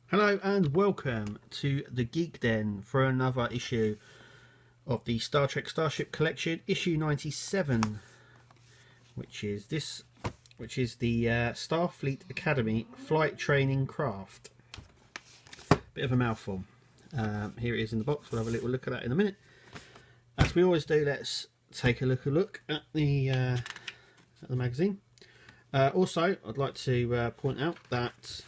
Hello and welcome to the Geek Den for another issue of the Star Trek Starship Collection, issue 97, which is the Starfleet Academy Flight Training Craft. Bit of a mouthful. Here it is in the box. We'll have a little look at that in a minute. As we always do, let's take a look at the magazine. Also, I'd like to point out that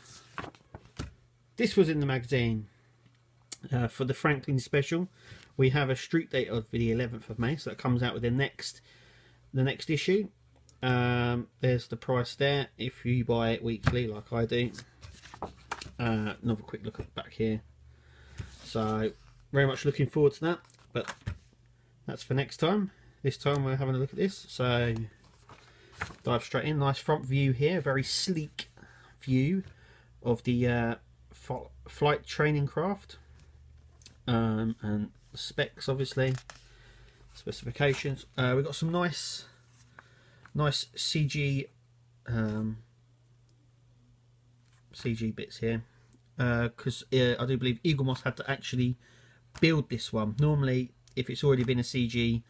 this was in the magazine for the Franklin special. We have a street date of the 11th of May, so that comes out with the next issue. There's the price there if you buy it weekly, like I do. Another quick look at the back here. So very much looking forward to that, but that's for next time. This time we're having a look at this. So dive straight in. Nice front view here, very sleek view of the flight training craft, and specs, obviously, specifications. We've got some nice CG CG bits here, because I do believe Eaglemoss had to actually build this one. Normally, if it's already been a CG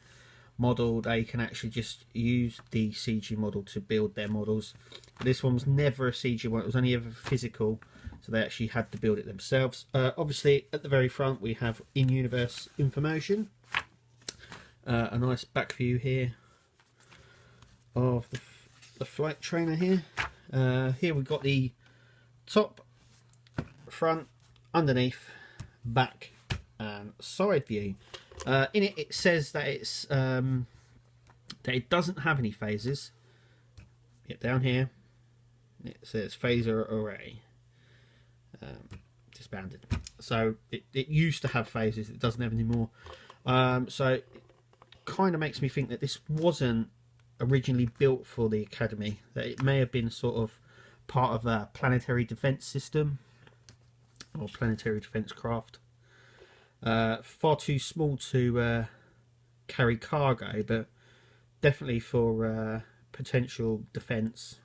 model, they can actually just use the CG model to build their models. But this one was never a CG one, it was only ever physical, so they actually had to build it themselves. Obviously at the very front we have in-universe information, a nice back view here of the flight trainer here. Here we've got the top, front, underneath, back and side view. In it says that it's that it doesn't have any phases. Get down here, it says phaser array, disbanded. So it used to have phases, it doesn't have any more. So it kind of makes me think that this wasn't originally built for the Academy, that it may have been sort of part of a planetary defense system or planetary defense craft. Far too small to carry cargo, but definitely for potential defence.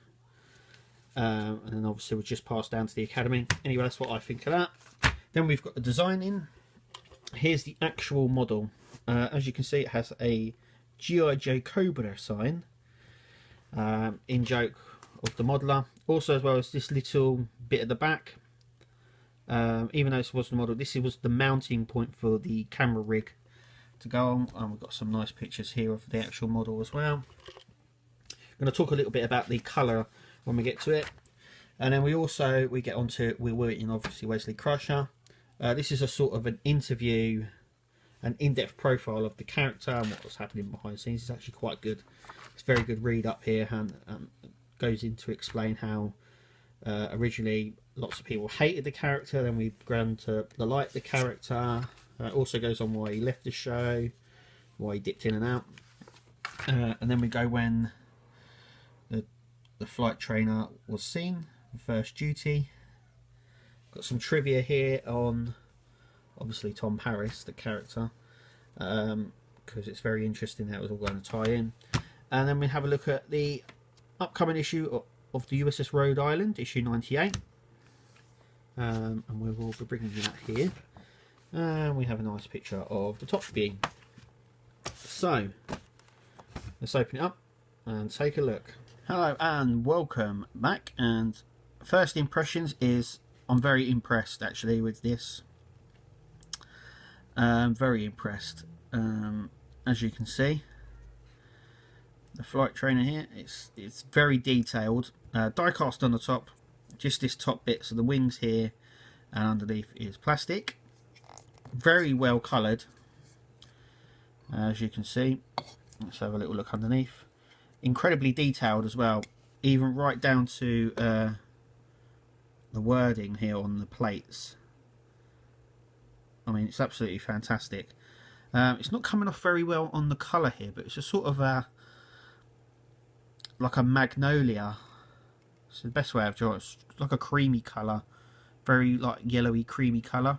And then obviously we'll just pass down to the Academy. Anyway, that's what I think of that. Then we've got the design in. Here's the actual model. As you can see, it has a G.I. Joe Cobra sign, in joke of the modeler. Also, as well as this little bit at the back. Even though this was the model, this was the mounting point for the camera rig to go on, and we've got some nice pictures here of the actual model as well. I'm going to talk a little bit about the colour when we get to it, and then we get onto, we're working obviously Wesley Crusher. This is a sort of an interview, an in-depth profile of the character and what's happening behind the scenes. It's actually quite good. It's a very good read up here, and goes into explain how originally lots of people hated the character, then we've grown to like the character. Also goes on why he left the show, why he dipped in and out, and then we go when the flight trainer was seen, first duty. Got some trivia here on obviously Tom Paris, the character, because it's very interesting how it was all going to tie in. And then we have a look at the upcoming issue of the USS Rhode Island, issue 98. And we will be bringing you that here. And we have a nice picture of the top view. So let's open it up and take a look. Hello and welcome back. And first impressions is I'm very impressed actually with this. Very impressed. As you can see, the flight trainer here, it's very detailed. Die cast on the top, just this top bit, so the wings here and underneath is plastic. Very well coloured, as you can see. Let's have a little look underneath. Incredibly detailed as well, even right down to the wording here on the plates. I mean, it's absolutely fantastic. It's not coming off very well on the colour here, but it's a sort of like a magnolia. It's the best way of drawing it. It's like a creamy colour, very like yellowy creamy colour.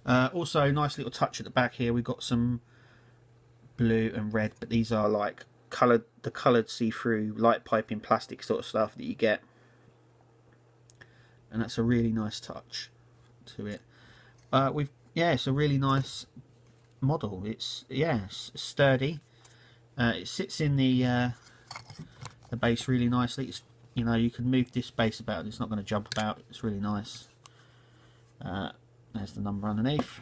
Also nice little touch at the back here. We've got some blue and red, but these are like coloured see-through light piping plastic sort of stuff that you get and that's a really nice touch to it. It's a really nice model. It's sturdy. It sits in the base really nicely. It's, you know, you can move this base about and it's not going to jump about. It's really nice. There's the number underneath.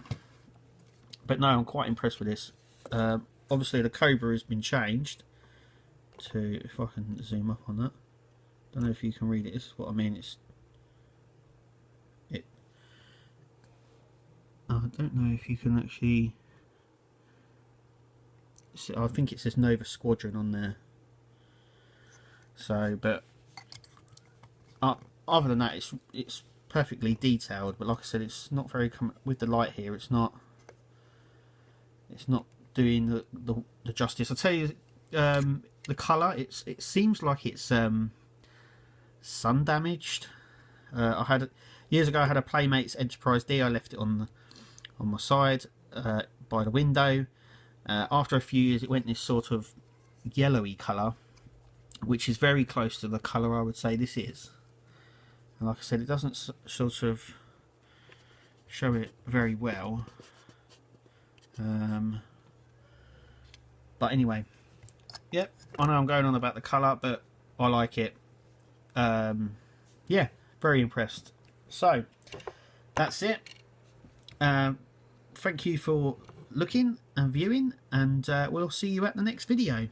But no, I'm quite impressed with this. Obviously the Cobra has been changed to, if I can zoom up on that, don't know if you can read it. This is what I mean. I don't know if you can actually. I think it says Nova Squadron on there. So, but other than that, it's perfectly detailed. But like I said, it's not very with the light here. It's not doing the justice. I'll tell you, the colour. It seems like it's sun damaged. Years ago I had a Playmates Enterprise D. I left it on my side by the window. After a few years, it went this sort of yellowy colour, which is very close to the colour I would say this is. And like I said, it doesn't sort of show it very well. But anyway, yep, I know I'm going on about the colour, but I like it. Yeah, very impressed. So that's it. Thank you for looking and viewing, and we'll see you at the next video.